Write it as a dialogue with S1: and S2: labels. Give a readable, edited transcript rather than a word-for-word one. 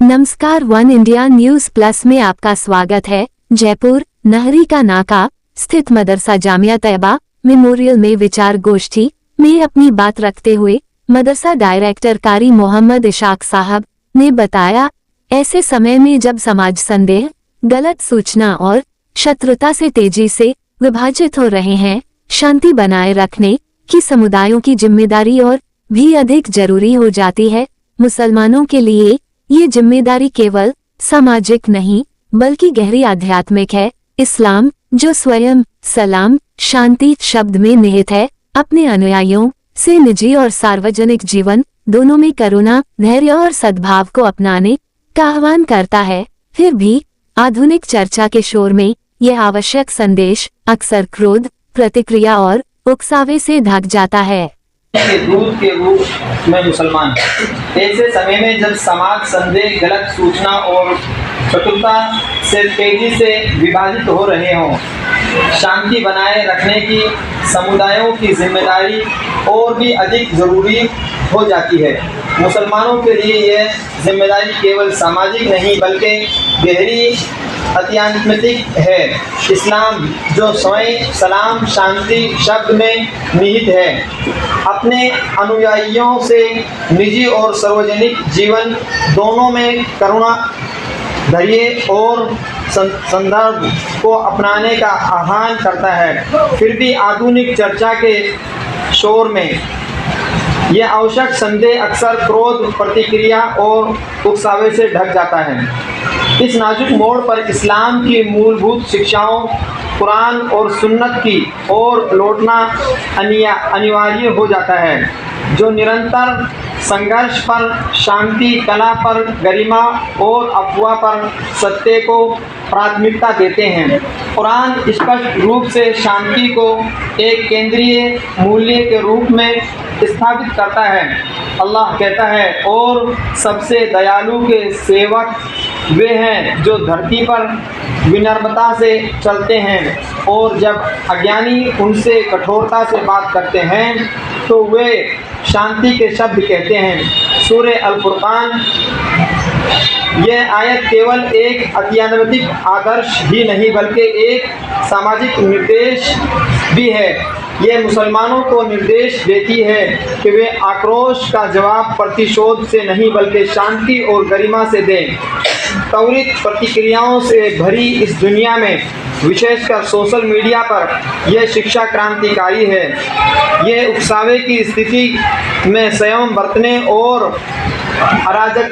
S1: नमस्कार, one India news plus में आपका स्वागत है। जयपुर नहरी का नाका स्थित मदरसा जामिया तैयबा मेमोरियल में विचार गोष्ठी में अपनी बात रखते हुए मदरसा डायरेक्टर कारी मोहम्मद इशाक साहब ने बताया, ऐसे समय में जब समाज संदेह, गलत सूचना और शत्रुता से तेजी से विभाजित हो रहे हैं, शांति बनाए रखने की समुदायों की जिम्मेदारी और भी अधिक जरूरी हो जाती है। मुसलमानों के लिए ये जिम्मेदारी केवल सामाजिक नहीं बल्कि गहरी आध्यात्मिक है। इस्लाम, जो स्वयं सलाम शांति शब्द में निहित है, अपने अनुयायियों से निजी और सार्वजनिक जीवन दोनों में करुणा, धैर्य और सद्भाव को अपनाने का आह्वान करता है। फिर भी आधुनिक चर्चा के शोर में यह आवश्यक संदेश अक्सर क्रोध, प्रतिक्रिया और उकसावे से ढक जाता है।
S2: के दूध के रूप में मुसलमान, ऐसे समय में जब समाज संदेह, गलत सूचना और शत्रुता से तेजी से विभाजित हो रहे हों, शांति बनाए रखने की समुदायों की जिम्मेदारी और भी अधिक जरूरी हो जाती है। मुसलमानों के लिए यह जिम्मेदारी केवल सामाजिक नहीं बल्कि गहरी आध्यात्मिक है। इस्लाम, जो स्वयं सलाम शांति शब्द में निहित है, अपने अनुयायियों से निजी और सार्वजनिक जीवन दोनों में करुणा, धैर्य और संदर्भ को अपनाने का आह्वान करता है। फिर भी आधुनिक चर्चा के शोर में यह आवश्यक संदेह अक्सर क्रोध, प्रतिक्रिया और उकसावे से ढक जाता है। इस नाजुक मोड़ पर इस्लाम की मूलभूत शिक्षाओं, कुरान और सुन्नत की ओर लौटना अनिवार्य हो जाता है, जो निरंतर संघर्ष पर शांति, कला पर गरिमा और अफवाह पर सत्य को प्राथमिकता देते हैं। कुरान स्पष्ट रूप से शांति को एक केंद्रीय मूल्य के रूप में स्थापित करता है। अल्लाह कहता है, और सबसे दयालु के सेवक वे हैं जो धरती पर विनम्रता से चलते हैं, और जब अज्ञानी उनसे कठोरता से बात करते हैं तो वे शांति के शब्द कहते हैं। सूरे अल फुरकान। यह आयत केवल एक आध्यात्मिक आदर्श ही नहीं बल्कि एक सामाजिक निर्देश भी है। यह मुसलमानों को निर्देश देती है कि वे आक्रोश का जवाब प्रतिशोध से नहीं बल्कि शांति और गरिमा से दें। त्वरित प्रतिक्रियाओं से भरी इस दुनिया में, विशेषकर सोशल मीडिया पर, यह शिक्षा क्रांतिकारी है। यह उकसावे की स्थिति में संयम बरतने और अराजक